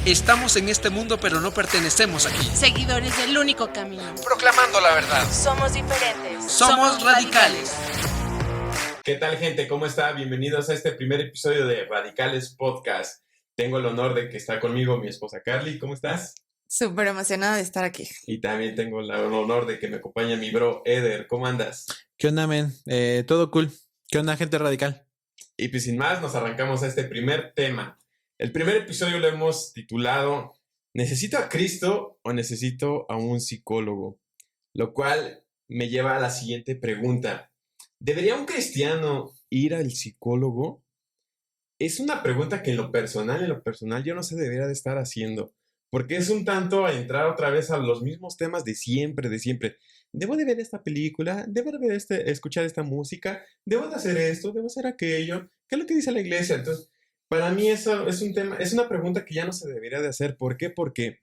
Estamos en este mundo, pero no pertenecemos aquí. Seguidores del único camino. Proclamando la verdad. Somos diferentes. Somos radicales. ¿Qué tal, gente? ¿Cómo está? Bienvenidos a este primer episodio de Radicales Podcast. Tengo el honor de que está conmigo mi esposa Carly. ¿Cómo estás? Súper emocionada de estar aquí. Y también tengo el honor de que me acompañe mi bro Eder. ¿Cómo andas? ¿Qué onda, men? Todo cool. ¿Qué onda, gente radical? Y pues sin más, nos arrancamos a este primer tema. El primer episodio lo hemos titulado ¿Necesito a Cristo o necesito a un psicólogo? Lo cual me lleva a la siguiente pregunta. ¿Debería un cristiano ir al psicólogo? Es una pregunta que en lo personal yo no sé debería de estar haciendo. Porque es un tanto a entrar otra vez a los mismos temas de siempre. ¿Debo de ver esta película? ¿Debo de ver escuchar esta música? ¿Debo de hacer esto? ¿Debo hacer aquello? ¿Qué es lo que dice la iglesia? Entonces, para mí eso es un tema, es una pregunta que ya no se debería de hacer. ¿Por qué? Porque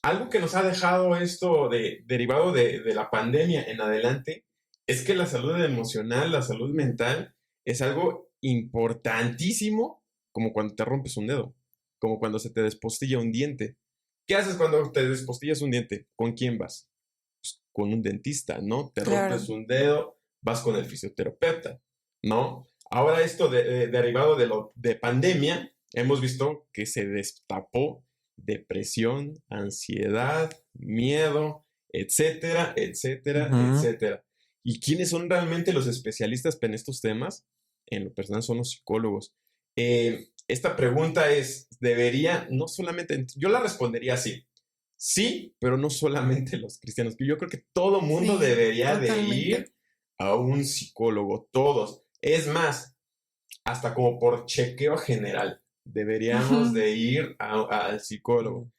algo que nos ha dejado esto derivado de la pandemia en adelante es que la salud emocional, la salud mental es algo importantísimo, como cuando te rompes un dedo, como cuando se te despostilla un diente. ¿Qué haces cuando te despostillas un diente? ¿Con quién vas? Pues con un dentista, ¿no? Te rompes un dedo, vas con el fisioterapeuta, ¿no? Ahora esto derivado de pandemia, hemos visto que se destapó depresión, ansiedad, miedo, etcétera, etcétera, etcétera. ¿Y quiénes son realmente los especialistas en estos temas? En lo personal son los psicólogos. Esta pregunta debería, no solamente, yo la respondería así. Sí, pero no solamente los cristianos. Yo creo que todo mundo debería de ir a un psicólogo, todos. Es más, hasta como por chequeo general, deberíamos de ir al psicólogo.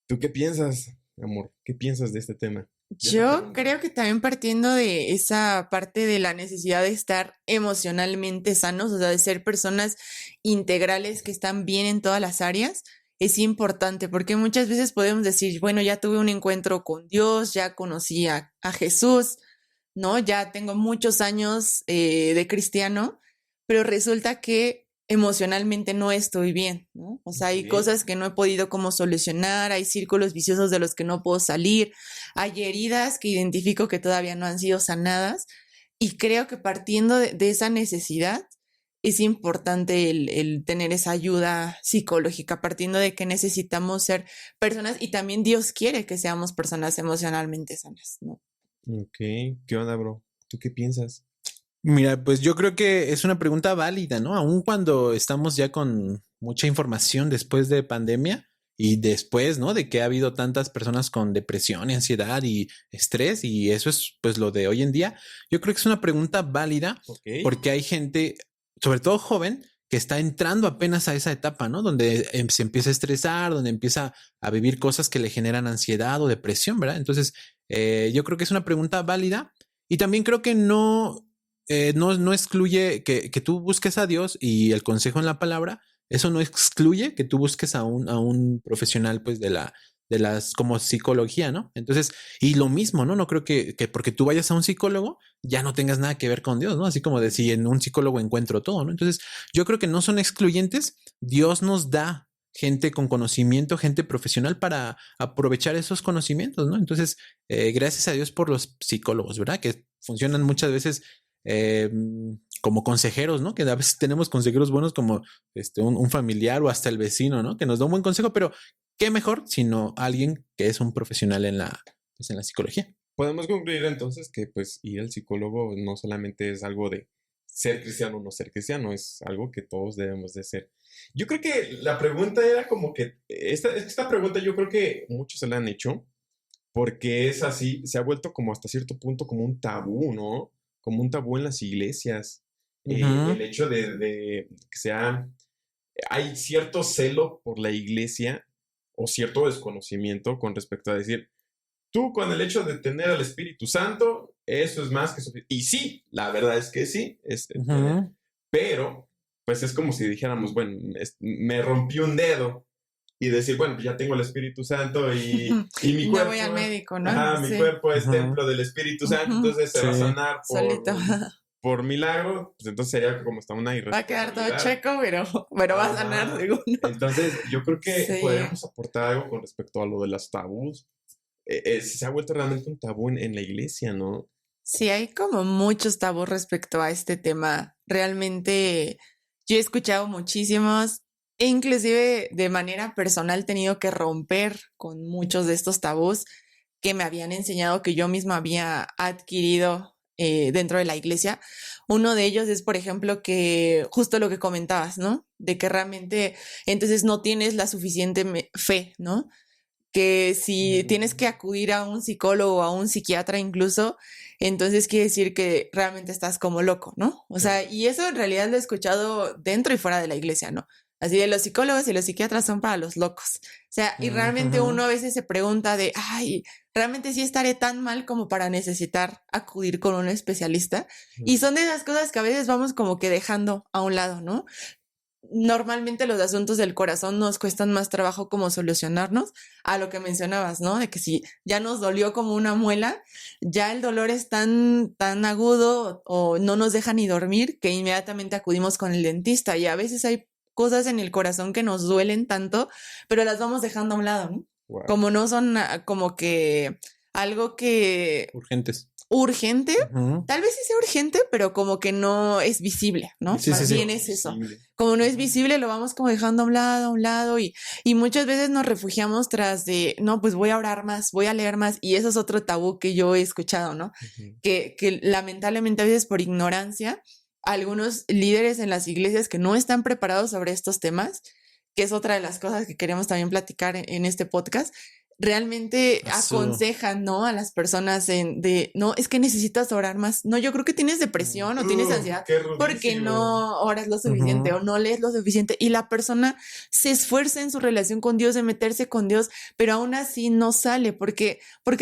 ¿Tú qué piensas, amor? ¿Qué piensas de este tema? Yo creo que también partiendo de esa parte de la necesidad de estar emocionalmente sanos, o sea, de ser personas integrales que están bien en todas las áreas, es importante porque muchas veces podemos decir, bueno, ya tuve un encuentro con Dios, ya conocí a Jesús, ¿no? Ya tengo muchos años de cristiano, pero resulta que emocionalmente no estoy bien, ¿no? O sea, hay cosas que no he podido como solucionar, hay círculos viciosos de los que no puedo salir, hay heridas que identifico que todavía no han sido sanadas y creo que partiendo de esa necesidad es importante el tener esa ayuda psicológica, partiendo de que necesitamos ser personas y también Dios quiere que seamos personas emocionalmente sanas, ¿no? Ok, ¿qué onda, bro? ¿Tú qué piensas? Mira, pues yo creo que es una pregunta válida, ¿no? Aun cuando estamos ya con mucha información después de pandemia y después, ¿no? De que ha habido tantas personas con depresión y ansiedad y estrés y eso es pues lo de hoy en día. Yo creo que es una pregunta válida porque hay gente, sobre todo joven, que está entrando apenas a esa etapa, ¿no? Donde se empieza a estresar, donde empieza a vivir cosas que le generan ansiedad o depresión, ¿verdad? Entonces, yo creo que es una pregunta válida y también creo que no excluye que tú busques a Dios y el consejo en la palabra. Eso no excluye que tú busques a un profesional, pues, de las como psicología, ¿no? Entonces, y lo mismo, ¿no? No creo que porque tú vayas a un psicólogo ya no tengas nada que ver con Dios, ¿no? Así como de si en un psicólogo encuentro todo, ¿no? Entonces, yo creo que no son excluyentes. Dios nos da gente con conocimiento, gente profesional para aprovechar esos conocimientos, ¿no? Entonces, gracias a Dios por los psicólogos, ¿verdad? Que funcionan muchas veces como consejeros, ¿no? Que a veces tenemos consejeros buenos como un familiar o hasta el vecino, ¿no? Que nos da un buen consejo, pero qué mejor sino alguien que es un profesional en la psicología. Podemos concluir entonces que pues ir al psicólogo no solamente es algo de ser cristiano o no ser cristiano, es algo que todos debemos de ser. Yo creo que la pregunta era como que, esta pregunta yo creo que muchos se la han hecho porque es así, se ha vuelto como hasta cierto punto como un tabú, ¿no? Como un tabú en las iglesias. El hecho de que hay cierto celo por la iglesia o cierto desconocimiento con respecto a decir, tú con el hecho de tener al Espíritu Santo, eso es más que suficiente. Y sí, la verdad es que sí, pero pues es como si dijéramos, bueno, me rompí un dedo y decir, bueno, pues ya tengo el Espíritu Santo y mi cuerpo... No voy al médico, ¿no? Ajá, mi cuerpo es templo del Espíritu Santo, entonces se va a sanar por milagro, pues entonces sería como hasta una Va a quedar todo irresponsabilidad. checo, pero va a Ajá. sanar, según. Entonces, yo creo que Sí. podríamos aportar algo con respecto a lo de las tabús. Se ha vuelto realmente un tabú en la iglesia, ¿no? Sí, hay como muchos tabús respecto a este tema. Realmente yo he escuchado muchísimos e inclusive de manera personal he tenido que romper con muchos de estos tabús que me habían enseñado, que yo misma había adquirido dentro de la iglesia. Uno de ellos es, por ejemplo, que justo lo que comentabas, ¿no? De que realmente entonces no tienes la suficiente fe, ¿no? Que si tienes que acudir a un psicólogo o a un psiquiatra incluso, entonces quiere decir que realmente estás como loco, ¿no? O sea, y eso en realidad lo he escuchado dentro y fuera de la iglesia, ¿no? Así de los psicólogos y los psiquiatras son para los locos. O sea, y realmente uno a veces se pregunta de, ay, ¿realmente sí estaré tan mal como para necesitar acudir con un especialista? Y son de esas cosas que a veces vamos como que dejando a un lado, ¿no? Normalmente los asuntos del corazón nos cuestan más trabajo como solucionarnos a lo que mencionabas, ¿no? De que si ya nos dolió como una muela, ya el dolor es tan agudo o no nos deja ni dormir que inmediatamente acudimos con el dentista y a veces hay cosas en el corazón que nos duelen tanto, pero las vamos dejando a un lado, ¿no? Wow. Como no son como que algo que Urgentes. urgente, Ujú. tal vez sí sea urgente, pero como que no es visible, ¿no? Sí, Más sí, sí. bien es eso. Visible. Como no es visible, lo vamos como dejando a un lado y muchas veces nos refugiamos tras de, no, pues voy a orar más, voy a leer más y eso es otro tabú que yo he escuchado, ¿no? Ujú. Que lamentablemente a veces por ignorancia, algunos líderes en las iglesias que no están preparados sobre estos temas, que es otra de las cosas que queremos también platicar en este podcast, realmente Eso. aconsejan, ¿no? A las personas no, es que necesitas orar más. No, yo creo que tienes depresión o tienes ansiedad Qué porque rudísimo. no oras lo suficiente Ujú. o no lees lo suficiente y la persona se esfuerza en su relación con Dios, de meterse con Dios, pero aún así no sale porque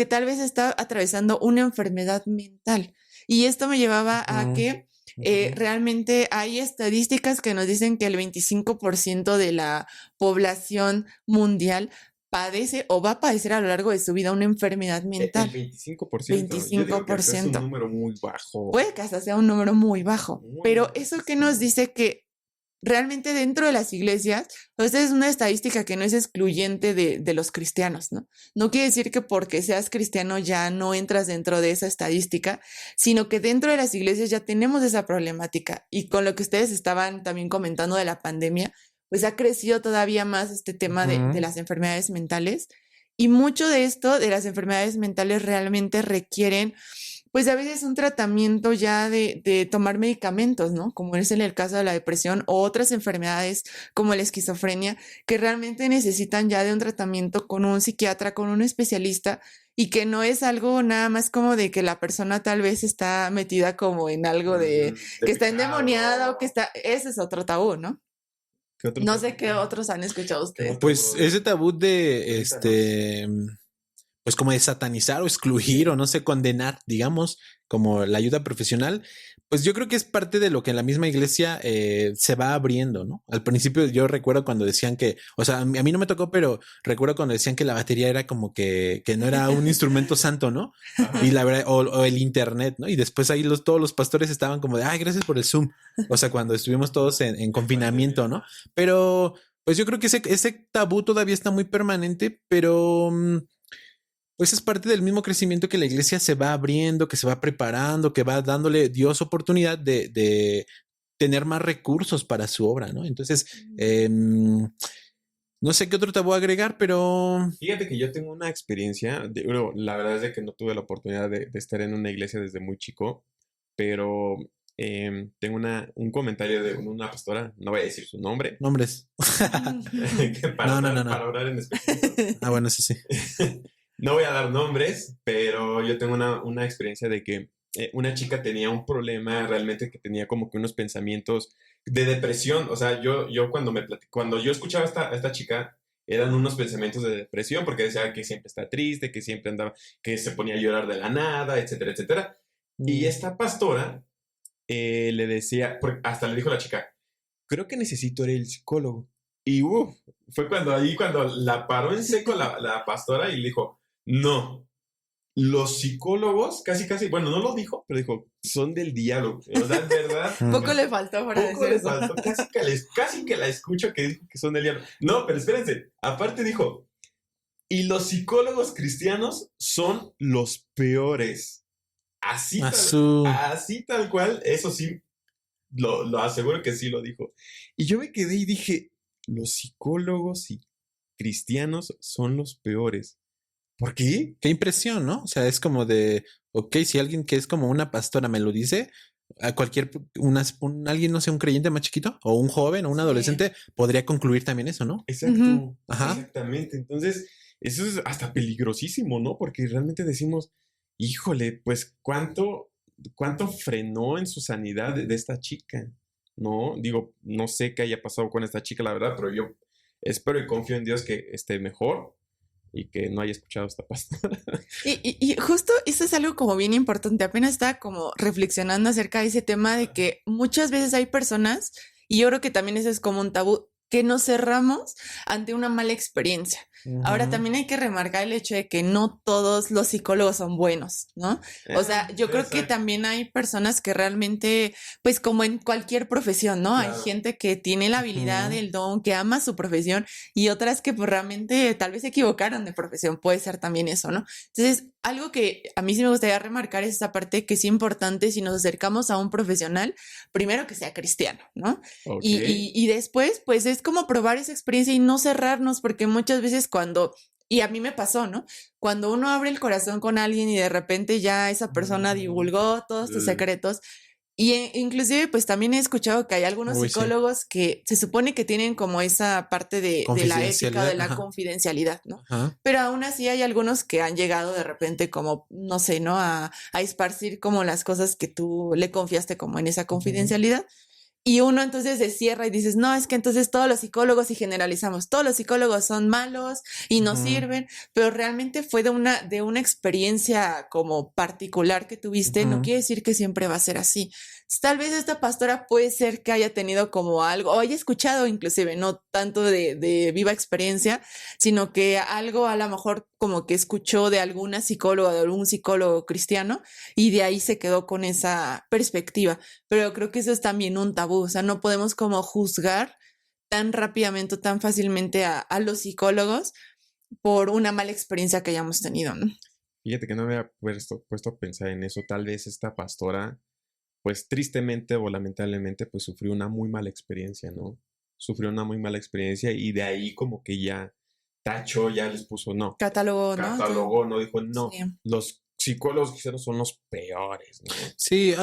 tal vez está atravesando una enfermedad mental. Y esto me llevaba a Ujú. que Ujú. realmente hay estadísticas que nos dicen que el 25% de la población mundial padece o va a padecer a lo largo de su vida una enfermedad El mental. 25%. Yo digo que hasta es un 25%. número muy bajo. Puede que hasta sea un número muy bajo, Muy pero bajo, eso que sí. nos dice que realmente dentro de las iglesias, pues es una estadística que no es excluyente de los cristianos, ¿no? No quiere decir que porque seas cristiano ya no entras dentro de esa estadística, sino que dentro de las iglesias ya tenemos esa problemática. Y con lo que ustedes estaban también comentando de la pandemia, pues ha crecido todavía más este tema de Ujú. las enfermedades mentales. Y mucho de esto, de las enfermedades mentales, realmente requieren pues a veces un tratamiento ya de tomar medicamentos, ¿no? Como es en el caso de la depresión o otras enfermedades como la esquizofrenia, que realmente necesitan ya de un tratamiento con un psiquiatra, con un especialista, y que no es algo nada más como de que la persona tal vez está metida como en algo de que está endemoniada o que está, ese es otro tabú, ¿no? ¿Qué otro No tabú? sé qué otros han escuchado ustedes. Pues ese tabú de pues como de satanizar o excluir o no sé, condenar, digamos, como la ayuda profesional, pues yo creo que es parte de lo que en la misma iglesia se va abriendo, ¿no? Al principio yo recuerdo cuando decían que, o sea, a mí no me tocó, pero recuerdo cuando decían que la batería era como que no era un instrumento santo, ¿no? Y la verdad, o el internet, ¿no? Y después ahí todos los pastores estaban como de, ay, gracias por el Zoom. O sea, cuando estuvimos todos en confinamiento, ¿no? Pero pues yo creo que ese tabú todavía está muy permanente, pero pues es parte del mismo crecimiento que la iglesia se va abriendo, que se va preparando, que va dándole Dios oportunidad de tener más recursos para su obra, ¿no? Entonces, no sé qué otro tabú agregar, pero... Fíjate que yo tengo una experiencia, la verdad es de que no tuve la oportunidad de estar en una iglesia desde muy chico, pero tengo un comentario de una pastora, no voy a decir su nombre, Nombres. que para No. para orar en específico. Ah, bueno, sí. No voy a dar nombres, pero yo tengo una experiencia de que una chica tenía un problema realmente, que tenía como que unos pensamientos de depresión. O sea, yo cuando yo escuchaba a esta chica, eran unos pensamientos de depresión, porque decía que siempre está triste, que siempre andaba, que se ponía a llorar de la nada, etcétera, etcétera. Y esta pastora le decía, hasta le dijo a la chica, creo que necesito ir al psicólogo. Y fue cuando la paró en seco la pastora y le dijo, no, los psicólogos, casi, bueno, no lo dijo, pero dijo, son del diablo. O sea, en verdad. Poco le faltó para Poco decir le eso. faltó, casi que la escucho que dijo que son del diablo. No, pero espérense, aparte dijo, y los psicólogos cristianos son los peores. Así tal cual, eso sí, lo aseguro que sí lo dijo. Y yo me quedé y dije, los psicólogos y cristianos son los peores. ¿Por qué? Qué impresión, ¿no? O sea, es como de, ok, si alguien que es como una pastora me lo dice, a alguien, no sé, un creyente más chiquito, o un joven, o un adolescente, podría concluir también eso, ¿no? Exacto, Ajá. Exactamente. Entonces, eso es hasta peligrosísimo, ¿no? Porque realmente decimos, híjole, pues, ¿cuánto frenó en su sanidad de esta chica? ¿No? Digo, no sé qué haya pasado con esta chica, la verdad, pero yo espero y confío en Dios que esté mejor y que no haya escuchado esta pastora. Y justo eso es algo como bien importante. Apenas estaba como reflexionando acerca de ese tema de que muchas veces hay personas, y yo creo que también eso es como un tabú, que nos cerramos ante una mala experiencia. Ahora también hay que remarcar el hecho de que no todos los psicólogos son buenos, ¿no? O sea, yo creo que también hay personas que realmente, pues como en cualquier profesión, ¿no? Claro. Hay gente que tiene la habilidad, el don, que ama su profesión, y otras que pues realmente tal vez se equivocaron de profesión, puede ser también eso, ¿no? Entonces, algo que a mí sí me gustaría remarcar es esta parte que es importante si nos acercamos a un profesional, primero que sea cristiano, ¿no? Okay. Y después, pues es como probar esa experiencia y no cerrarnos, porque muchas veces y a mí me pasó, ¿no? Cuando uno abre el corazón con alguien y de repente ya esa persona divulgó todos tus secretos, inclusive pues también he escuchado que hay algunos psicólogos que se supone que tienen como esa parte de la ética, de la confidencialidad, ¿no? Pero aún así hay algunos que han llegado de repente como, no sé, ¿no? A esparcir como las cosas que tú le confiaste como en esa confidencialidad. Y uno entonces se cierra y dices, no, es que entonces todos los psicólogos, y generalizamos, todos los psicólogos son malos y no sirven, pero realmente fue de una experiencia como particular que tuviste, no quiere decir que siempre va a ser así. Tal vez esta pastora puede ser que haya tenido como algo, o haya escuchado inclusive, no tanto de viva experiencia, sino que algo a lo mejor como que escuchó de alguna psicóloga, de algún psicólogo cristiano, y de ahí se quedó con esa perspectiva. Pero creo que eso es también un tabú, o sea, no podemos como juzgar tan rápidamente, tan fácilmente a los psicólogos por una mala experiencia que hayamos tenido, ¿no? Fíjate que no me había puesto a pensar en eso. Tal vez esta pastora, pues tristemente o lamentablemente, pues sufrió una muy mala experiencia, ¿no? Sufrió una muy mala experiencia y de ahí como que ya tachó, ya les puso, no. Catalogó, ¿no? Dijo, no, sí. Los psicólogos cristianos son los peores, ¿no? Sí,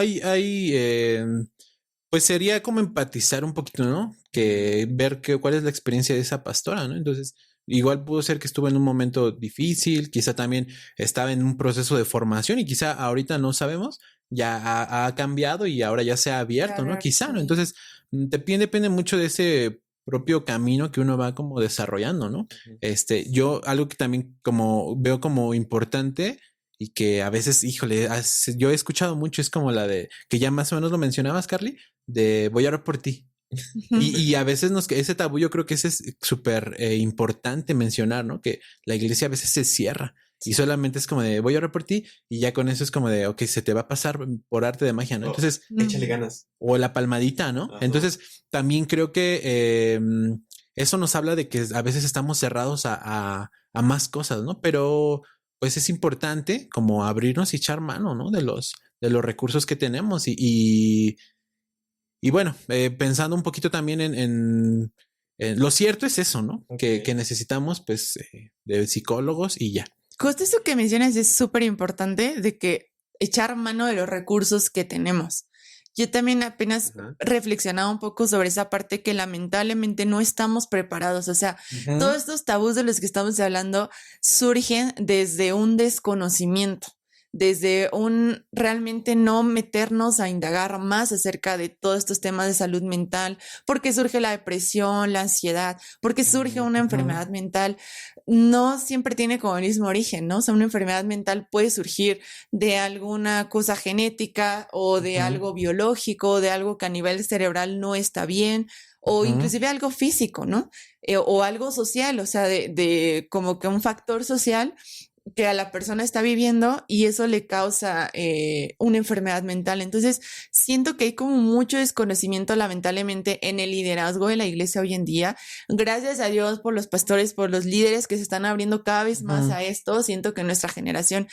pues sería como empatizar un poquito, ¿no? Que ver cuál es la experiencia de esa pastora, ¿no? Entonces, igual pudo ser que estuvo en un momento difícil, quizá también estaba en un proceso de formación y quizá ahorita no sabemos, ya ha cambiado y ahora ya se ha abierto, claro, ¿no? Quizá, sí. ¿No? Entonces, depende mucho de ese propio camino que uno va como desarrollando, ¿no? Yo algo que también como veo como importante y que a veces, híjole, yo he escuchado mucho, es como la de, que ya más o menos lo mencionabas, Carly, de voy a orar por ti. Y a veces ese tabú, yo creo que ese es súper importante mencionar, ¿no? Que la iglesia a veces se cierra y solamente es como de voy a orar por ti y ya con eso es como de, ok, se te va a pasar por arte de magia, ¿no? Entonces, échale ganas. O la palmadita, ¿no? Ajá. Entonces, también creo que eso nos habla de que a veces estamos cerrados a más cosas, ¿no? Pero pues es importante como abrirnos y echar mano, ¿no? De los recursos que tenemos y bueno, pensando un poquito también en lo cierto es eso, ¿no? Okay. Que necesitamos pues de psicólogos y ya. Justo eso que mencionas es súper importante, de que echar mano de los recursos que tenemos. Yo también apenas reflexionaba un poco sobre esa parte que lamentablemente no estamos preparados. O sea, todos estos tabús de los que estamos hablando surgen desde un desconocimiento, desde un realmente no meternos a indagar más acerca de todos estos temas de salud mental, porque surge la depresión, la ansiedad, porque surge una enfermedad mental. No siempre tiene como el mismo origen, ¿no? O sea, una enfermedad mental puede surgir de alguna cosa genética o de algo biológico, de algo que a nivel cerebral no está bien, o inclusive algo físico, ¿no? O algo social, o sea, de como que un factor social que a la persona está viviendo y eso le causa una enfermedad mental. Entonces, siento que hay como mucho desconocimiento, lamentablemente, en el liderazgo de la iglesia hoy en día. Gracias a Dios por los pastores, por los líderes que se están abriendo cada vez más a esto. Siento que en nuestra generación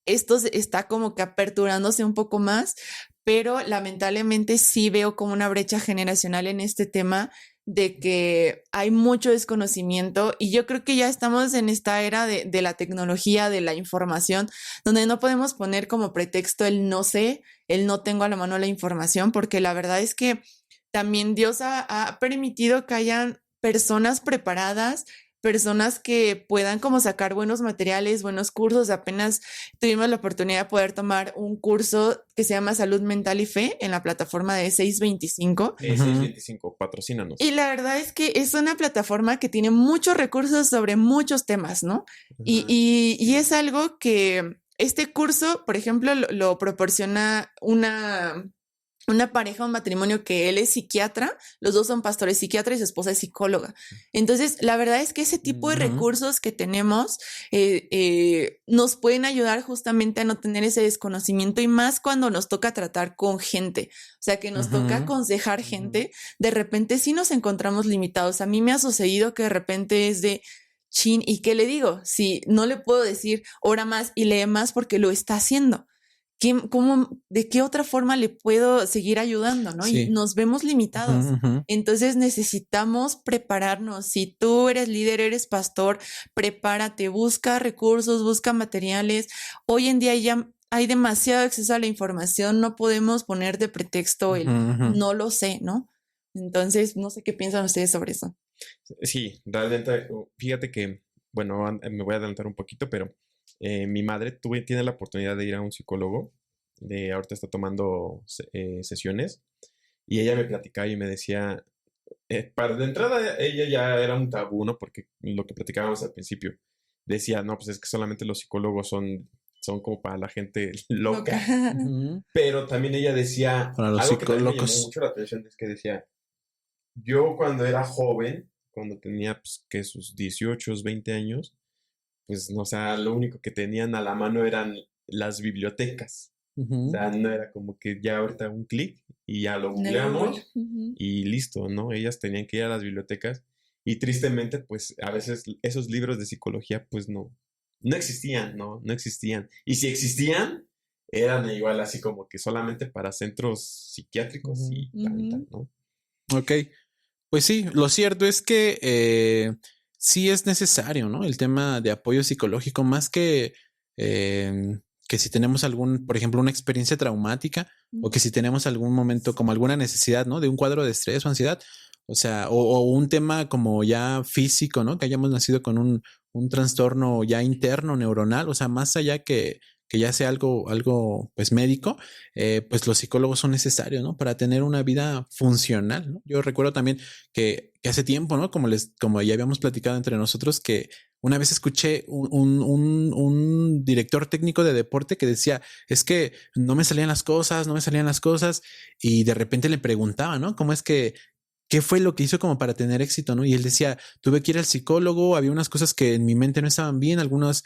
esto está como que aperturándose un poco más, pero lamentablemente sí veo como una brecha generacional en este tema de que hay mucho desconocimiento y yo creo que ya estamos en esta era de la tecnología, de la información, donde no podemos poner como pretexto el no sé, el no tengo a la mano la información, porque la verdad es que también Dios ha permitido que hayan personas preparadas, personas que puedan como sacar buenos materiales, buenos cursos. Apenas tuvimos la oportunidad de poder tomar un curso que se llama Salud Mental y Fe en la plataforma de 625. 625, patrocínanos. Y la verdad es que es una plataforma que tiene muchos recursos sobre muchos temas, ¿no? Y es algo que este curso, por ejemplo, lo proporciona una pareja, un matrimonio que él es psiquiatra, los dos son pastores psiquiatras y su esposa es psicóloga. Entonces, la verdad es que ese tipo de recursos que tenemos nos pueden ayudar justamente a no tener ese desconocimiento y más cuando nos toca tratar con gente. O sea, que nos toca aconsejar gente, de repente sí nos encontramos limitados. A mí me ha sucedido que de repente es de... Chin, ¿y qué le digo? Si no le puedo decir ora más y lee más porque lo está haciendo. ¿De qué otra forma le puedo seguir ayudando, no? Sí. Y nos vemos limitados. Entonces necesitamos prepararnos. Si tú eres líder, eres pastor, prepárate, busca recursos, busca materiales. Hoy en día ya hay demasiado acceso a la información, no podemos poner de pretexto el no lo sé, ¿no? Entonces, no sé qué piensan ustedes sobre eso. Sí, realmente, fíjate que, bueno, me voy a adelantar un poquito, pero mi madre tiene la oportunidad de ir a un psicólogo, ahorita está tomando sesiones, y ella me platicaba y me decía, de entrada ella ya era un tabú, ¿no? Porque lo que platicábamos al principio, decía, no, pues es que solamente los psicólogos son como para la gente loca. Pero también ella decía, para los algo que también me llamó psicólogos. mucho la atención, es que decía, yo cuando era joven, cuando tenía pues, que sus 18, 20 años, pues, no, o sea, lo único que tenían a la mano eran las bibliotecas. O sea, no era como que ya ahorita un clic y ya lo googleamos y listo, ¿no? Ellas tenían que ir a las bibliotecas y tristemente, pues, a veces esos libros de psicología, pues, no existían, ¿no? No existían. Y si existían, eran igual así como que solamente para centros psiquiátricos y tal, ¿no? Ok, pues sí, lo cierto es que sí es necesario, ¿no? El tema de apoyo psicológico, más que si tenemos por ejemplo, una experiencia traumática o que si tenemos algún momento como alguna necesidad, ¿no? De un cuadro de estrés o ansiedad, o sea, o un tema como ya físico, ¿no? Que hayamos nacido con un trastorno ya interno neuronal, o sea, más allá que ya sea algo pues médico, pues los psicólogos son necesarios, ¿no? Para tener una vida funcional, ¿no? Yo recuerdo también que hace tiempo, ¿no? Como ya habíamos platicado entre nosotros, que una vez escuché un director técnico de deporte que decía, es que no me salían las cosas, y de repente le preguntaba, ¿no? ¿Cómo es que qué fue lo que hizo como para tener éxito, ¿no? Y él decía, tuve que ir al psicólogo, había unas cosas que en mi mente no estaban bien, algunas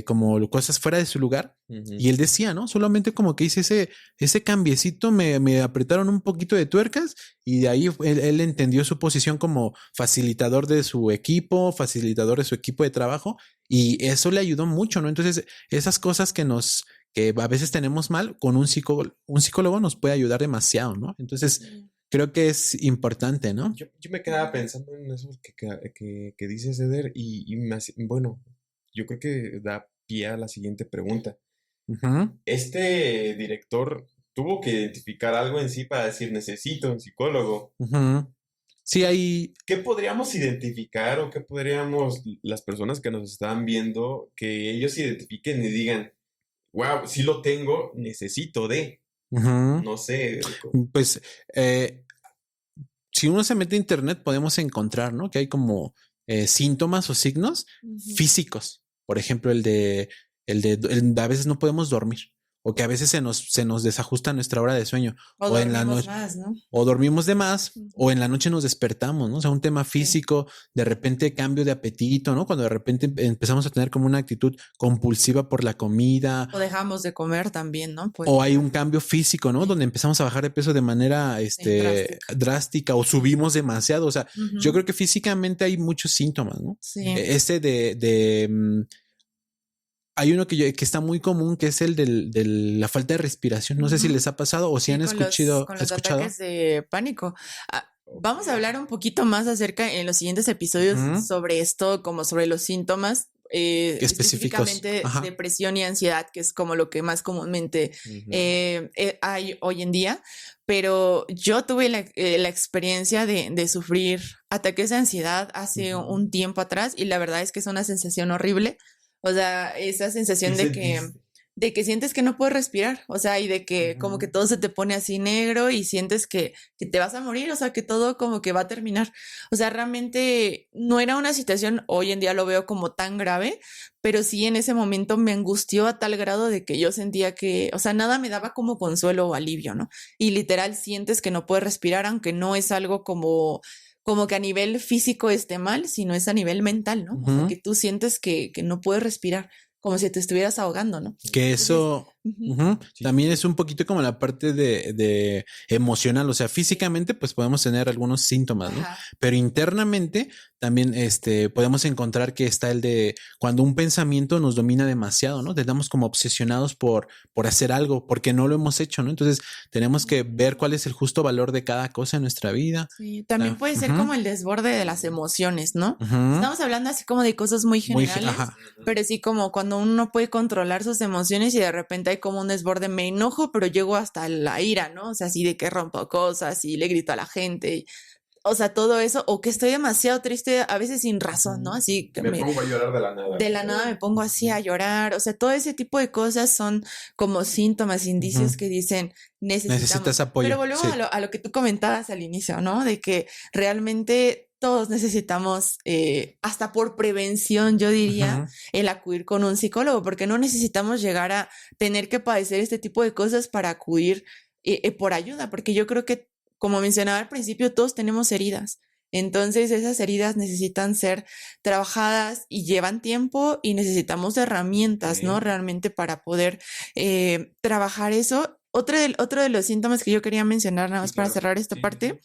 como cosas fuera de su lugar. Y él decía, ¿no? Solamente como que hice ese cambiecito, me apretaron un poquito de tuercas y de ahí él entendió su posición como facilitador de su equipo de trabajo y eso le ayudó mucho, ¿no? Entonces, esas cosas que a veces tenemos mal, con un psicólogo nos puede ayudar demasiado, ¿no? Entonces, creo que es importante, ¿no? Yo me quedaba pensando en eso que dice Ceder y bueno, yo creo que da pie a la siguiente pregunta. Este director tuvo que identificar algo en sí para decir, necesito un psicólogo. Sí, hay... ¿Qué podríamos identificar o qué podríamos, las personas que nos están viendo, que ellos identifiquen y digan, wow, sí lo tengo, necesito de... No sé. Pues si uno se mete a internet podemos encontrar, ¿no? Que hay como síntomas o signos físicos. Por ejemplo, el de a veces no podemos dormir o que a veces se nos desajusta nuestra hora de sueño, O en la dormimos noche, más, ¿no? o dormimos de más, Ujú. o en la noche nos despertamos, ¿no? O sea, un tema físico, de repente cambio de apetito, ¿no? Cuando de repente empezamos a tener como una actitud compulsiva por la comida, O dejamos de comer también, ¿no? Pues, o hay un cambio físico, ¿no? Sí. Donde empezamos a bajar de peso de manera drástica, o subimos demasiado. O sea, yo Ujú. creo que físicamente hay muchos síntomas, ¿no? Sí. Este hay uno que está muy común, que es el de la falta de respiración. No sé si Ujú. les ha pasado o si Sí, han escuchado. con los ataques de pánico. Vamos a hablar un poquito más acerca en los siguientes episodios Ujú. sobre esto, como sobre los síntomas, Específicos. específicamente Ajá. depresión y ansiedad, que es como lo que más comúnmente hay hoy en día. Pero yo tuve la experiencia de sufrir ataques de ansiedad hace Ujú. un tiempo atrás y la verdad es que es una sensación horrible. O sea, esa sensación de que sientes que no puedes respirar, o sea, y de que como que todo se te pone así negro y sientes que te vas a morir, o sea, que todo como que va a terminar. O sea, realmente no era una situación, hoy en día lo veo como tan grave, pero sí en ese momento me angustió a tal grado de que yo sentía que, o sea, nada me daba como consuelo o alivio, ¿no? Y literal sientes que no puedes respirar, aunque no es algo como que a nivel físico esté mal, sino es a nivel mental, ¿no? O sea, Ujú. que tú sientes que no puedes respirar, como si te estuvieras ahogando, ¿no? Que eso Ujú. ujú, también es un poquito como la parte de emocional. O sea, físicamente, pues podemos tener algunos síntomas, ¿no? Ajá. Pero internamente también podemos encontrar que está el de cuando un pensamiento nos domina demasiado, ¿no? Estamos como obsesionados por hacer algo, porque no lo hemos hecho, ¿no? Entonces tenemos que ver cuál es el justo valor de cada cosa en nuestra vida. Sí, también puede ser Ujú. como el desborde de las emociones, ¿no? Ujú. Estamos hablando así como de cosas muy generales, Ajá. pero sí como cuando uno no puede controlar sus emociones y de repente hay como un desborde, me enojo, pero llego hasta la ira, ¿no? O sea, así de que rompo cosas y le grito a la gente, o sea, todo eso, o que estoy demasiado triste, a veces sin razón, ¿no? Así que Me pongo a llorar de la nada. de la nada me pongo así a llorar, o sea, todo ese tipo de cosas son como síntomas, indicios Ujú. que dicen necesitamos. Necesitas apoyo. Pero volvemos Sí. a lo que tú comentabas al inicio, ¿no? De que realmente todos necesitamos, hasta por prevención, yo diría, Ujú. el acudir con un psicólogo, porque no necesitamos llegar a tener que padecer este tipo de cosas para acudir por ayuda, porque yo creo que, como mencionaba al principio, todos tenemos heridas. Entonces esas heridas necesitan ser trabajadas y llevan tiempo y necesitamos herramientas, ¿no? Sí. Realmente para poder trabajar eso. Otro de los síntomas que yo quería mencionar, nada más Sí, para claro. cerrar esta Sí, parte,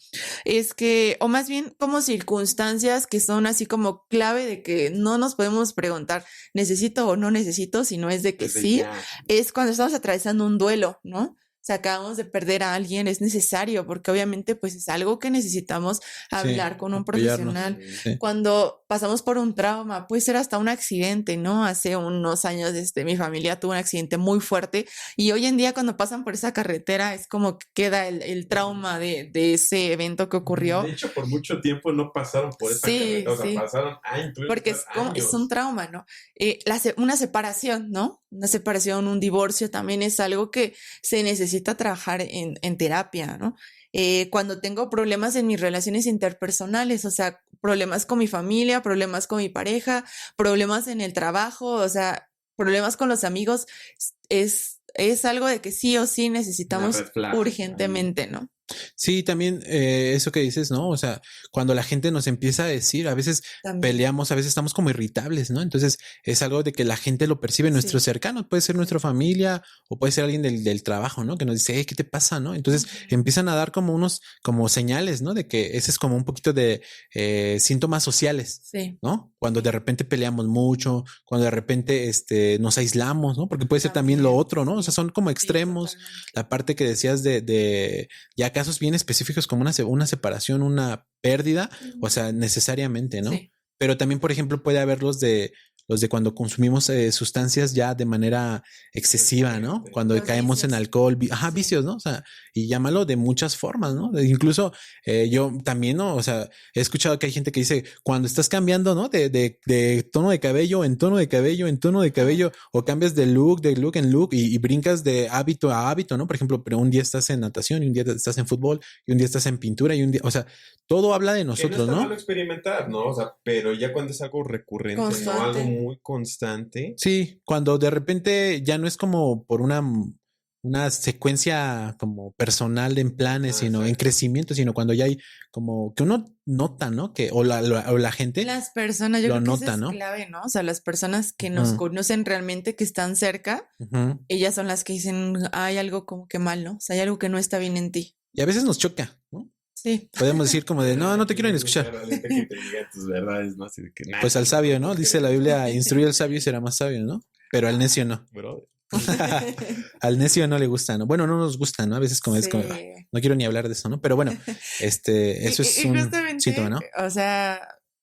es que, o más bien como circunstancias que son así como clave de que no nos podemos preguntar, ¿necesito o no necesito? Sino es de que Desde sí, ya. es cuando estamos atravesando un duelo, ¿no? O sea, acabamos de perder a alguien, es necesario, porque obviamente pues es algo que necesitamos hablar con un apoyarnos. profesional. Sí. Cuando pasamos por un trauma, puede ser hasta un accidente, ¿no? Hace unos años mi familia tuvo un accidente muy fuerte y hoy en día cuando pasan por esa carretera es como que queda el trauma de ese evento que ocurrió. De hecho, por mucho tiempo no pasaron por esa Sí, carreta, o sea, sí. pasaron años. Porque es un trauma, ¿no? Una separación, ¿no? Una separación, un divorcio también es algo que se necesita trabajar en terapia, ¿no? Cuando tengo problemas en mis relaciones interpersonales, o sea, problemas con mi familia, problemas con mi pareja, problemas en el trabajo, o sea, problemas con los amigos, es algo de que sí o sí necesitamos Una red flag. urgentemente, ¿no? Sí, también eso que dices, ¿no? O sea, cuando la gente nos empieza a decir, a veces También. peleamos, a veces estamos como irritables, ¿no? Entonces es algo de que la gente lo percibe, nuestros Sí. cercanos, puede ser nuestra familia o puede ser alguien del trabajo, ¿no? Que nos dice, ¿qué te pasa, no? Entonces empiezan a dar como unos, como señales, ¿no? De que ese es como un poquito de síntomas sociales, Sí. ¿no? Cuando de repente peleamos mucho, cuando de repente nos aislamos, ¿no? Porque puede ser también lo otro, ¿no? O sea, son como extremos. Sí, La parte que decías de ya casos bien específicos como una separación, una pérdida, o sea, necesariamente, ¿no? Sí. Pero también, por ejemplo, puede haber los de cuando consumimos sustancias ya de manera excesiva, ¿no? Cuando Los caemos en vicios. alcohol, Sí. vicios, ¿no? O sea, y llámalo de muchas formas, ¿no? Incluso yo también, ¿no? O sea, he escuchado que hay gente que dice, cuando estás cambiando, ¿no? De tono de cabello en tono de cabello en tono de cabello, o cambias de look en look y brincas de hábito a hábito, ¿no? Por ejemplo, pero un día estás en natación y un día estás en fútbol y un día estás en pintura y un día, o sea, todo habla de nosotros, Que no está ¿no? malo experimentar, ¿no? O sea, pero ya cuando es algo recurrente, Constante. no algo muy constante. Sí, cuando de repente ya no es como por una una secuencia como personal en planes, sino en crecimiento, sino cuando ya hay como que uno nota, ¿no? Que o la gente Las personas, yo lo creo que nota, eso ¿no? es clave, ¿no? O sea, las personas que nos conocen realmente, que están cerca, ellas son las que dicen, hay algo como que mal, ¿no? O sea, hay algo que no está bien en ti. Y a veces nos choca, ¿no? Sí. Podemos decir como de, no te quiero ni escuchar. Que te digan tus verdades, ¿no? Así de que, Pues al sabio, ¿no? Dice la Biblia, instruye al sabio y será más sabio, ¿no? Pero al necio no. Bro. Al necio no le gusta, ¿no? Bueno, no nos gusta, ¿no? A veces como es como, Sí. no quiero ni hablar de eso, ¿no? Pero bueno, eso es Y un justamente, síntoma, ¿no? o sea,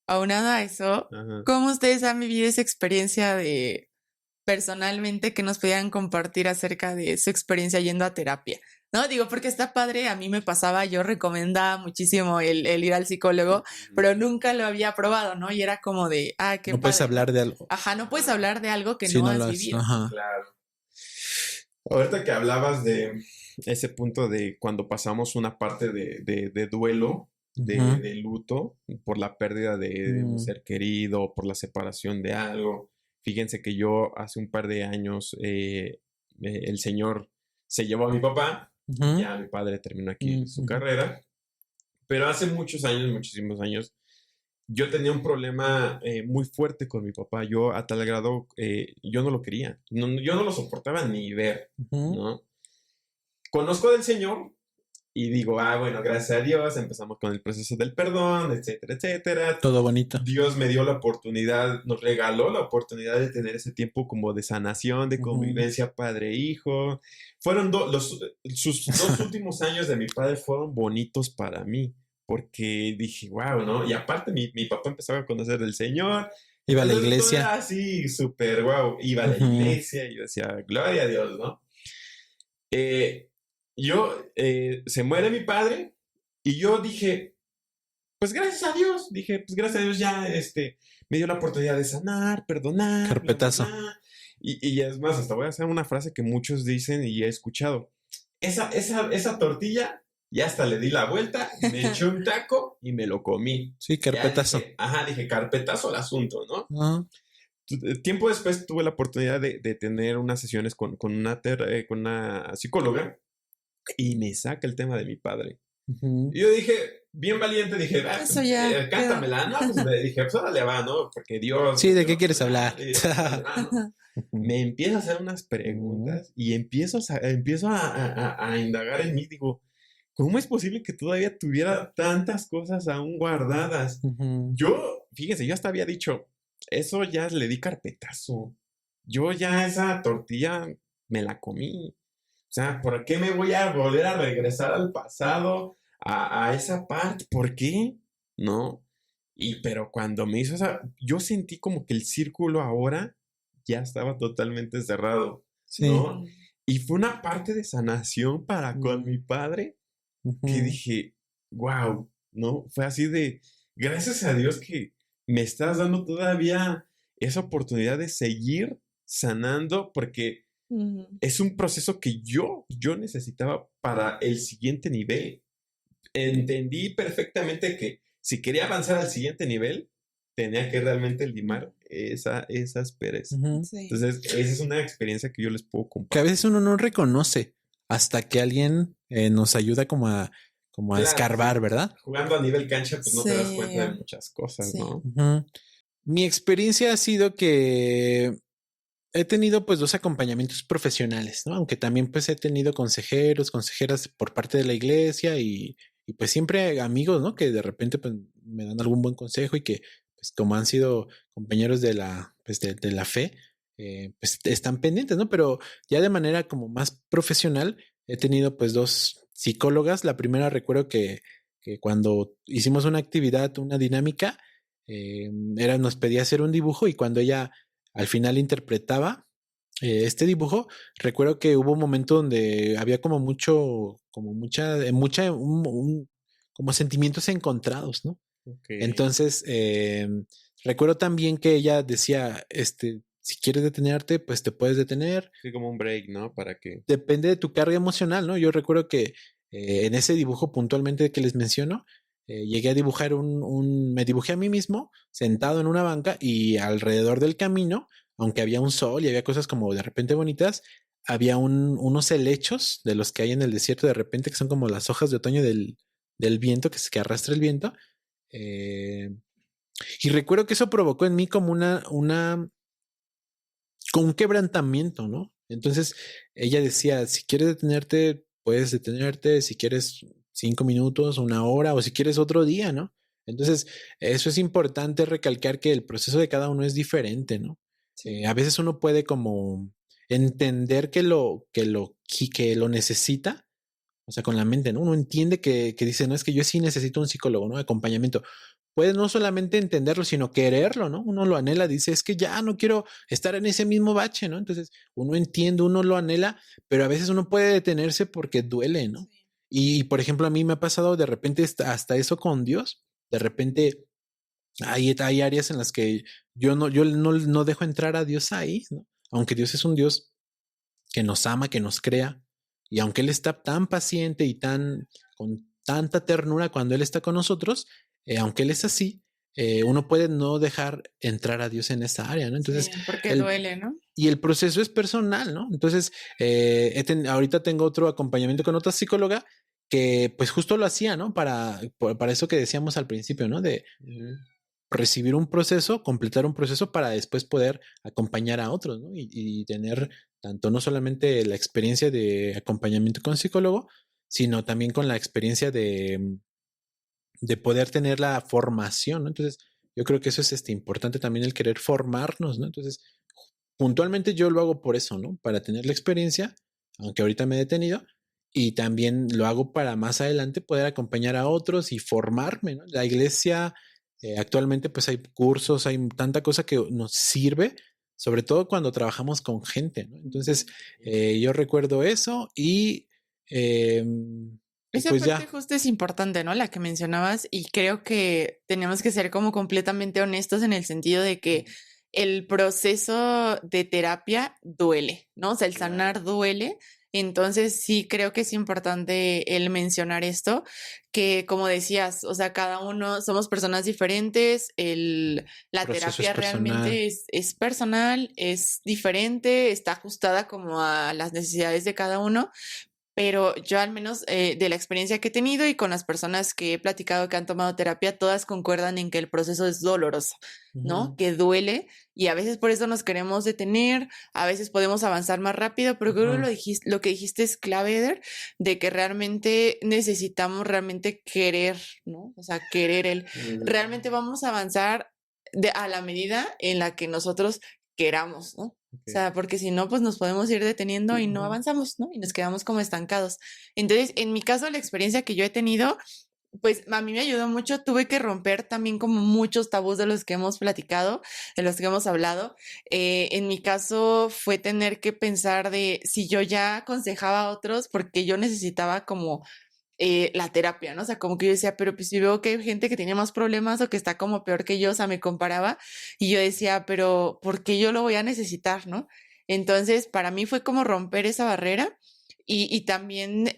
aunado a eso, Ajá. ¿cómo ustedes han vivido esa experiencia de personalmente que nos pudieran compartir acerca de su experiencia yendo a terapia? No, digo, porque está padre, a mí me pasaba, yo recomendaba muchísimo el ir al psicólogo, pero nunca lo había probado, ¿no? Y era como de, qué No puedes padre, hablar de algo. Ajá, no puedes hablar de algo que si no lo has has- vivido. Ajá. Claro. Ahorita que hablabas de ese punto de cuando pasamos una parte de duelo, Ujú. de luto, por la pérdida de un Mm. ser querido, por la separación de algo. Fíjense que yo hace un par de años el Señor se llevó a mi papá, Ujú. ya mi padre terminó aquí su Ujú. carrera, pero hace muchos años, muchísimos años, yo tenía un problema muy fuerte con mi papá. Yo a tal grado, yo no lo quería. Yo no lo soportaba ni ver, Ujú. ¿no? Conozco del Señor y digo, bueno, gracias a Dios, empezamos con el proceso del perdón, etcétera, etcétera. Todo bonito. Dios me dio la oportunidad, nos regaló la oportunidad de tener ese tiempo como de sanación, de convivencia padre-hijo. Fueron sus 2 últimos años de mi padre fueron bonitos para mí, porque dije, wow, ¿no? Y aparte mi papá empezaba a conocer del Señor. Iba a la Entonces, todo iglesia. era así, súper wow. Iba a la Ujú. iglesia y yo decía, gloria a Dios, ¿no? Se muere mi padre y yo dije, pues gracias a Dios, pues gracias a Dios ya me dio la oportunidad de sanar, perdonar. Carpetazo. bla, bla, bla. Y es más, hasta voy a hacer una frase que muchos dicen y he escuchado. Esa tortilla, ya hasta le di la vuelta, me eché un taco y me lo comí. Sí, Ya carpetazo. dije, carpetazo al asunto, ¿no? Ajá. Tiempo después tuve la oportunidad de tener unas sesiones con una psicóloga y me saca el tema de mi padre. Ujú. Y yo dije, bien valiente, dije, Eso ya, cántamela, ¿no? Pues le dije, pues órale va, ¿no? Porque Dios... Sí, ¿de qué quieres hablar? Me empieza a hacer unas preguntas y empiezo a indagar en mí, digo, ¿cómo es posible que todavía tuviera tantas cosas aún guardadas? Ujú. Fíjense, yo hasta había dicho, eso ya le di carpetazo. Yo ya esa tortilla me la comí. O sea, ¿por qué me voy a volver a regresar al pasado, a esa parte? ¿Por qué? ¿No? Pero cuando me hizo yo sentí como que el círculo ahora ya estaba totalmente cerrado, Sí. ¿no? Y fue una parte de sanación para con mi padre que Ujú. dije, wow, ¿no? Fue así de, gracias a Dios que me estás dando todavía esa oportunidad de seguir sanando porque Ujú. es un proceso que yo necesitaba para el siguiente nivel. Entendí perfectamente que si quería avanzar al siguiente nivel, tenía que realmente limar esas perezas. Ujú. Sí. Entonces, esa es una experiencia que yo les puedo Que a compartir. veces uno no reconoce hasta que alguien nos ayuda como a Claro, escarbar, sí. ¿verdad? Jugando a nivel cancha, pues no te das Sí. cuenta de muchas cosas, Sí. ¿no? Ujú. Mi experiencia ha sido que he tenido pues 2 acompañamientos profesionales, ¿no? Aunque también pues he tenido consejeros, consejeras por parte de la iglesia y pues siempre amigos, ¿no? Que de repente pues me dan algún buen consejo y que pues como han sido compañeros de la, pues, de la fe, pues están pendientes, ¿no? Pero ya de manera como más profesional he tenido pues 2 psicólogas. La primera recuerdo que cuando hicimos una actividad, una dinámica, nos pedía hacer un dibujo y cuando ella al final interpretaba este dibujo, recuerdo que hubo un momento donde había como como sentimientos encontrados, ¿no? Ok. Entonces, recuerdo también que ella decía, si quieres detenerte, pues te puedes detener. Sí, como un break, ¿no? Para que... Depende de tu carga emocional, ¿no? Yo recuerdo que en ese dibujo puntualmente que les menciono, llegué a dibujar me dibujé a mí mismo sentado en una banca y alrededor del camino, aunque había un sol y había cosas como de repente bonitas, había unos helechos de los que hay en el desierto de repente, que son como las hojas de otoño del viento, que arrastra el viento. Y recuerdo que eso provocó en mí como con un quebrantamiento, ¿no? Entonces ella decía, si quieres detenerte, puedes detenerte, si quieres 5 minutos, 1 hora, o si quieres otro día, ¿no? Entonces, eso es importante recalcar, que el proceso de cada uno es diferente, ¿no? A veces uno puede como entender que lo necesita, o sea, con la mente, ¿no? Uno entiende que dice, no, es que yo sí necesito un psicólogo, ¿no? Acompañamiento. Puede no solamente entenderlo, sino quererlo, ¿no? Uno lo anhela, dice, es que ya no quiero estar en ese mismo bache, ¿no? Entonces, uno entiende, uno lo anhela, pero a veces uno puede detenerse porque duele, ¿no? Y por ejemplo, a mí me ha pasado de repente hasta eso con Dios. De repente hay áreas en las que yo no dejo entrar a Dios ahí, ¿no? Aunque Dios es un Dios que nos ama, que nos crea, y aunque Él está tan paciente y con tanta ternura cuando Él está con nosotros, aunque Él es así, uno puede no dejar entrar a Dios en esa área, ¿no? Entonces, Sí, porque duele, ¿no? y el proceso es personal, ¿no? Entonces, ahorita tengo otro acompañamiento con otra psicóloga que pues justo lo hacía, ¿no? Para eso que decíamos al principio, ¿no? De recibir un proceso, completar un proceso para después poder acompañar a otros, ¿no? Y tener tanto no solamente la experiencia de acompañamiento con psicólogo, sino también con la experiencia de poder tener la formación, ¿no? Entonces, yo creo que eso es importante también, el querer formarnos, ¿no? Entonces, puntualmente yo lo hago por eso, ¿no? Para tener la experiencia, aunque ahorita me he detenido, y también lo hago para más adelante poder acompañar a otros y formarme, ¿no? La iglesia, actualmente pues hay cursos, hay tanta cosa que nos sirve, sobre todo cuando trabajamos con gente, ¿no? Entonces, yo recuerdo eso y Esa pues parte ya. justo es importante, ¿no? La que mencionabas, y creo que tenemos que ser como completamente honestos en el sentido de que el proceso de terapia duele, ¿no? O sea, el sanar duele. Entonces sí creo que es importante el mencionar esto, que como decías, o sea, cada uno somos personas diferentes, la Proceso es terapia personal. realmente es personal, es diferente, está ajustada como a las necesidades de cada uno, pero yo al menos de la experiencia que he tenido y con las personas que he platicado que han tomado terapia, todas concuerdan en que el proceso es doloroso, ¿no? Que duele, y a veces por eso nos queremos detener, a veces podemos avanzar más rápido, pero creo que lo que dijiste es clave, Eder, de que realmente necesitamos realmente querer, ¿no? O sea, realmente vamos a avanzar a la medida en la que nosotros queramos, ¿no? O sea, porque si no, pues nos podemos ir deteniendo y no avanzamos, ¿no? Y nos quedamos como estancados. Entonces, en mi caso, la experiencia que yo he tenido, pues a mí me ayudó mucho. Tuve que romper también como muchos tabús de los que hemos platicado, de los que hemos hablado. En mi caso fue tener que pensar de si yo ya aconsejaba a otros, porque yo necesitaba como la terapia, ¿no? O sea, como que yo decía, pero pues si veo que hay gente que tiene más problemas o que está como peor que yo, o sea, me comparaba y yo decía, pero ¿por qué yo lo voy a necesitar, no? Entonces, para mí fue como romper esa barrera, y también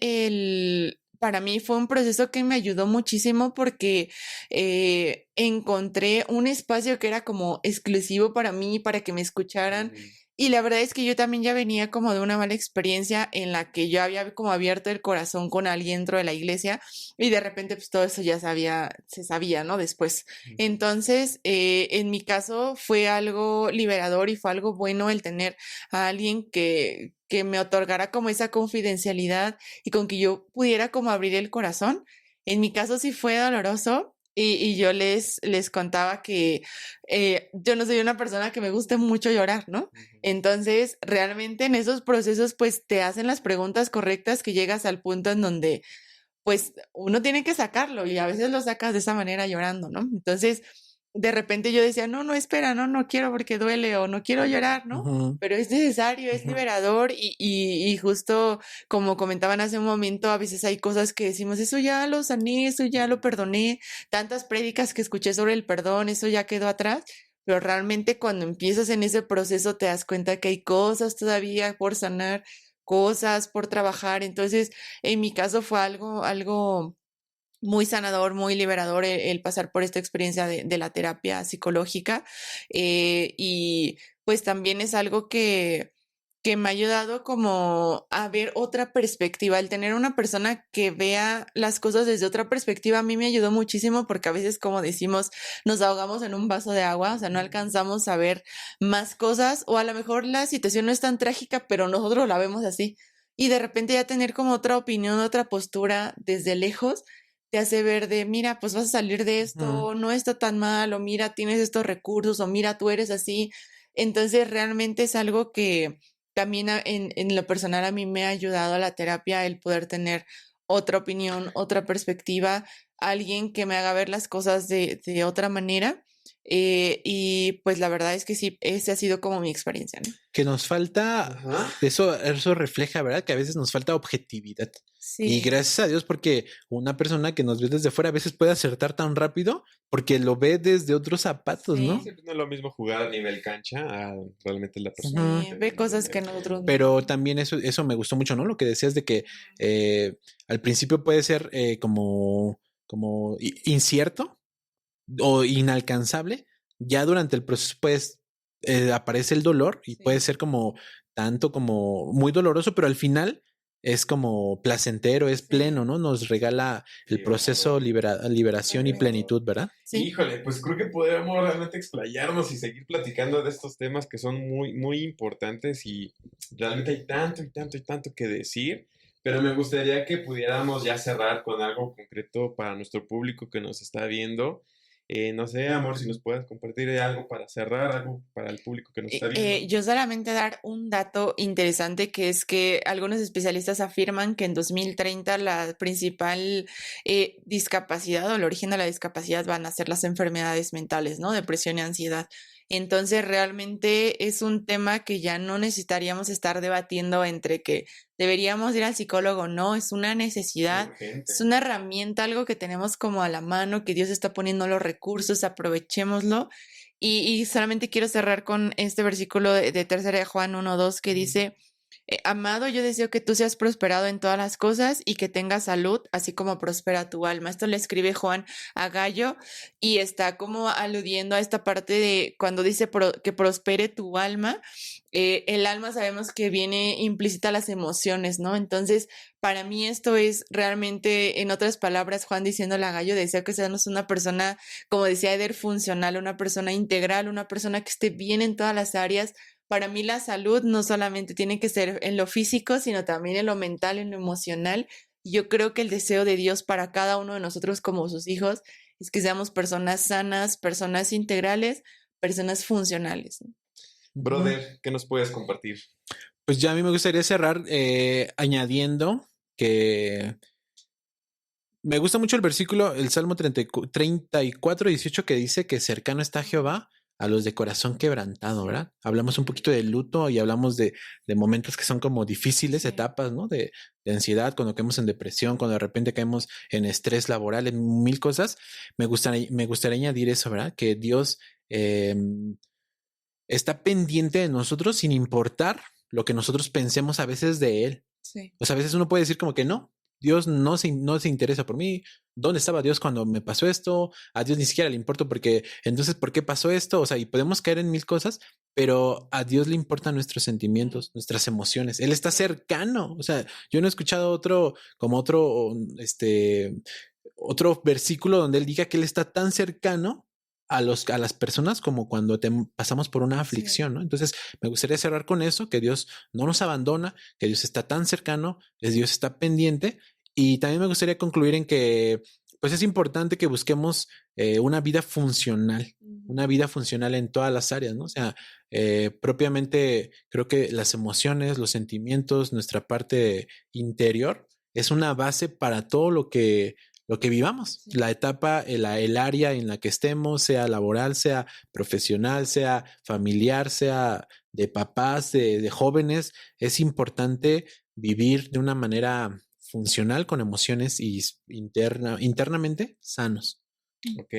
para mí fue un proceso que me ayudó muchísimo porque encontré un espacio que era como exclusivo para mí, para que me escucharan. Y la verdad es que yo también ya venía como de una mala experiencia en la que yo había como abierto el corazón con alguien dentro de la iglesia, y de repente pues todo eso ya se sabía, ¿no? Después. Entonces, en mi caso fue algo liberador y fue algo bueno el tener a alguien que me otorgara como esa confidencialidad y con que yo pudiera como abrir el corazón. En mi caso sí fue doloroso. Y yo les contaba que yo no soy una persona que me guste mucho llorar, ¿no? Entonces, realmente en esos procesos, pues te hacen las preguntas correctas, que llegas al punto en donde, pues, uno tiene que sacarlo, y a veces lo sacas de esa manera llorando, ¿no? Entonces, de repente yo decía, no, no, espera, no, no quiero porque duele, o no quiero llorar, ¿no? Pero es necesario, es liberador, y justo como comentaban hace un momento, a veces hay cosas que decimos, eso ya lo sané, eso ya lo perdoné, tantas prédicas que escuché sobre el perdón, eso ya quedó atrás. Pero realmente cuando empiezas en ese proceso te das cuenta que hay cosas todavía por sanar, cosas por trabajar. Entonces, en mi caso fue algo muy sanador, muy liberador el pasar por esta experiencia de la terapia psicológica. Y pues también es algo que me ha ayudado como a ver otra perspectiva, el tener una persona que vea las cosas desde otra perspectiva a mí me ayudó muchísimo porque a veces, como decimos, nos ahogamos en un vaso de agua, o sea, no alcanzamos a ver más cosas o a lo mejor la situación no es tan trágica, pero nosotros la vemos así. Y de repente ya tener como otra opinión, otra postura desde lejos te hace ver de, mira, pues vas a salir de esto, no está tan mal, o mira, tienes estos recursos, o mira, tú eres así. Entonces, realmente es algo que también en lo personal a mí me ha ayudado a la terapia el poder tener otra opinión, otra perspectiva, alguien que me haga ver las cosas de otra manera. Y pues la verdad es que sí, esa ha sido como mi experiencia, ¿no? Que nos falta, Ajá. eso refleja, ¿verdad? Que a veces nos falta objetividad. Y Sí, gracias a Dios, porque una persona que nos ve desde fuera a veces puede acertar tan rápido porque lo ve desde otros zapatos, ¿no? sí, Siempre no es lo mismo jugar a nivel cancha a realmente la persona. sí, ve cosas que nosotros no. Pero también eso me gustó mucho, ¿no? Lo que decías de que al principio puede ser como incierto o inalcanzable. Ya durante el proceso, pues, aparece el dolor y Sí. puede ser como tanto como muy doloroso, pero al final es como placentero, es Sí. pleno, ¿no? Nos regala el proceso liberación y plenitud, ¿verdad? Sí. Híjole, pues creo que podríamos realmente explayarnos y seguir platicando de estos temas que son muy, muy importantes y realmente hay tanto y tanto y tanto que decir, pero me gustaría que pudiéramos ya cerrar con algo concreto para nuestro público que nos está viendo. No sé, amor, si nos puedes compartir algo para cerrar, algo para el público que nos está viendo. Yo solamente dar un dato interesante que es que algunos especialistas afirman que en 2030 la principal discapacidad o el origen de la discapacidad van a ser las enfermedades mentales, ¿no? Depresión y ansiedad. Entonces realmente es un tema que ya no necesitaríamos estar debatiendo entre que deberíamos ir al psicólogo o no, es una necesidad, Urgente. es una herramienta, algo que tenemos como a la mano, que Dios está poniendo los recursos, aprovechémoslo. Y solamente quiero cerrar con este versículo de Tercera de Juan 1:2 que dice, amado, yo deseo que tú seas prosperado en todas las cosas y que tengas salud, así como prospera tu alma. Esto le escribe Juan a Gallo y está como aludiendo a esta parte de cuando dice que prospere tu alma. El alma sabemos que viene implícita a las emociones, ¿no? Entonces, para mí esto es realmente, en otras palabras, Juan diciéndole a Gallo, deseo que seamos una persona, como decía Eder, funcional, una persona integral, una persona que esté bien en todas las áreas. Para mí la salud no solamente tiene que ser en lo físico, sino también en lo mental, en lo emocional. Yo creo que el deseo de Dios para cada uno de nosotros como sus hijos es que seamos personas sanas, personas integrales, personas funcionales, ¿no? Brother, ¿qué nos puedes compartir? Pues ya a mí me gustaría cerrar añadiendo que me gusta mucho el versículo, el Salmo 34:18, que dice que cercano está Jehová a los de corazón quebrantado, ¿verdad? Hablamos un poquito de luto y hablamos de momentos que son como difíciles, Sí. etapas, ¿no? De ansiedad, cuando caemos en depresión, cuando de repente caemos en estrés laboral, en mil cosas. Me gustaría añadir eso, ¿verdad? Que Dios está pendiente de nosotros sin importar lo que nosotros pensemos a veces de Él. Sí. O sea, a veces uno puede decir como que no, Dios no se interesa por mí. ¿Dónde estaba Dios cuando me pasó esto? A Dios ni siquiera le importa porque entonces, ¿por qué pasó esto? O sea, y podemos caer en mil cosas, pero a Dios le importan nuestros sentimientos, nuestras emociones. Él está cercano. O sea, yo no he escuchado otro versículo donde él diga que él está tan cercano a las personas como cuando pasamos por una aflicción, ¿no? Entonces, me gustaría cerrar con eso, que Dios no nos abandona, que Dios está tan cercano, que Dios está pendiente. Y también me gustaría concluir en que, pues es importante que busquemos una vida funcional en todas las áreas, ¿no? O sea, propiamente creo que las emociones, los sentimientos, nuestra parte interior es una base para todo lo que vivamos, Sí. la etapa, el área en la que estemos, sea laboral, sea profesional, sea familiar, sea de papás, de jóvenes, es importante vivir de una manera funcional con emociones y internamente sanos. Ok,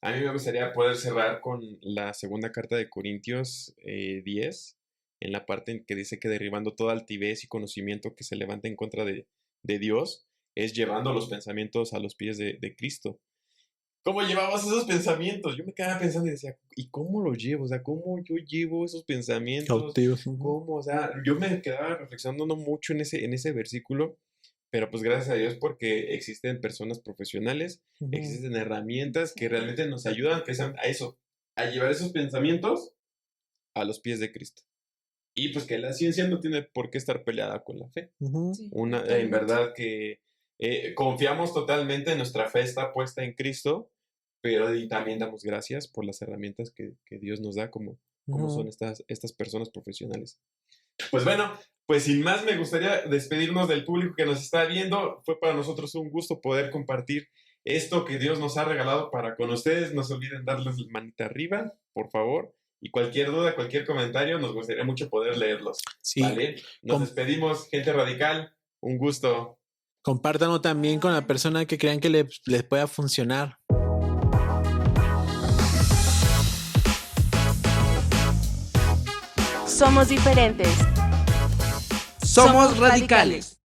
a mí me gustaría poder cerrar con la segunda carta de Corintios 10, en la parte en que dice que derribando toda altivez y conocimiento que se levanta en contra de Dios, es llevando los pensamientos a los pies de Cristo. ¿Cómo llevabas esos pensamientos? Yo me quedaba pensando y decía, ¿y cómo lo llevo? O sea, ¿cómo yo llevo esos pensamientos? Cautivos. ¿Cómo? O sea, yo me quedaba reflexionando mucho en ese versículo, pero pues gracias a Dios porque existen personas profesionales, existen herramientas que realmente nos ayudan a eso, a llevar esos pensamientos a los pies de Cristo. Y pues que la ciencia no tiene por qué estar peleada con la fe. Sí, En verdad que confiamos totalmente, nuestra fe está puesta en Cristo, pero y también damos gracias por las herramientas que Dios nos da como son estas personas profesionales. Pues bueno, pues sin más me gustaría despedirnos del público que nos está viendo. Fue para nosotros un gusto poder compartir esto que Dios nos ha regalado para con ustedes. No se olviden darles manita arriba, por favor. Y cualquier duda, cualquier comentario, nos gustaría mucho poder leerlos. Sí. ¿Vale? Nos despedimos, gente radical. Un gusto. Compártanlo también con la persona que crean que les pueda funcionar. Somos diferentes. Somos radicales.